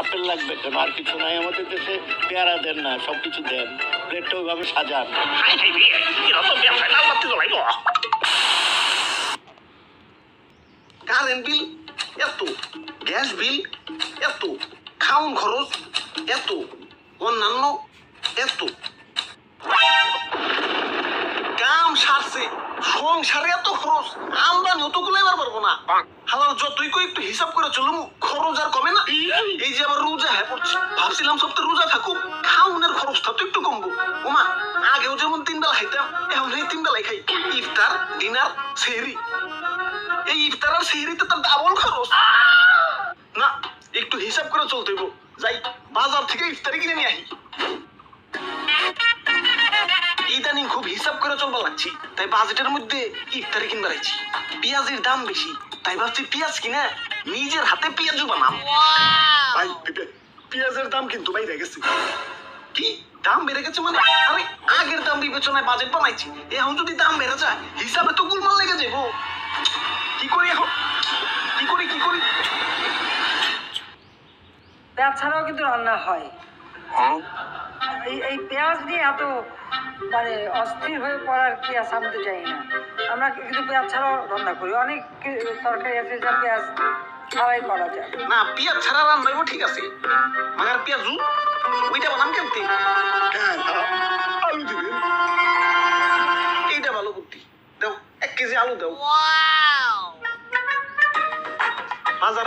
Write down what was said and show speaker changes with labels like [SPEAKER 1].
[SPEAKER 1] Apple লাগবে কেন? আর কিছু নাই আমাদের দেশে? পেয়ারা দেন না, সবকিছু দেন, প্লেটটা ওইভাবে সাজান।
[SPEAKER 2] কারেন্ট বিল এত, গ্যাস বিল এত, খাউন খরচ এত, অন্যান্য এত, কাম সারছে সংসারে এত খরচ, আমদানি অত গুলাইবার পারবো না। হালাল যতই কই একটু হিসাব করে চলুম, খরচ আর কমে না। এই যে আবার রোজা হ্যাঁ পড়ছে, ভাবছিলাম সপ্তাহে রোজা থাকুক, খাউনের খরচটা তো একটু কমবো। ওমা, আগেও যেমন 3 বেলা খাইতাম, এখন এই 3 বেলাই খাই, ইফতার, ডিনার, সেহরি। এই ইফতার আর সেহরিতে তো ডাবল খরচ না। একটু হিসাব করে চলতে হইব, যাই বাজার থেকে ইফতারি কিনে নিয়ে আহি। ইদানিং খুব হিসাব করে চলবার লাগছি, তাই বাজেটের মধ্যে ইফতারি কিনবার আইছি। পেঁয়াজের দাম বেশি, তাই ভাবছি পেঁয়াজ কিনে নিজের হাতে পেঁয়াজু বানাম। ভাই পেঁয়াজের দাম কিন্তু বাইরে গেছে। কি দাম বেড়ে গেছে মানে? আরে আগের দাম বিবেচনায় বাজেট বানাইছি, এখন যদি দাম বেড়ে যায় হিসাবে তো গুলমাল লেগে যাবো। কি করি এখন? কি করি?
[SPEAKER 3] পেঁয়াজ ছাড়াও কিন্তু রান্না হয়। এই পেঁয়াজ নিয়ে এত মানে অস্থির হয়ে পড়ার কি আছে আমি তো জানি না। আমরা কিন্তু পেঁয়াজ ছাড়াও রান্না করি, অনেক তরকারি আছে যা পেঁয়াজ ছাড়াই করা যায়।
[SPEAKER 2] না পেঁয়াজ ছাড়া রান্না ঠিক আছে, মাগার পেঁয়াজু ওইটা বানাম কেমতে? আলু দিবেন, এইটা ভালো বুদ্ধি। দাও 1 কেজি আলু দাও। বাজার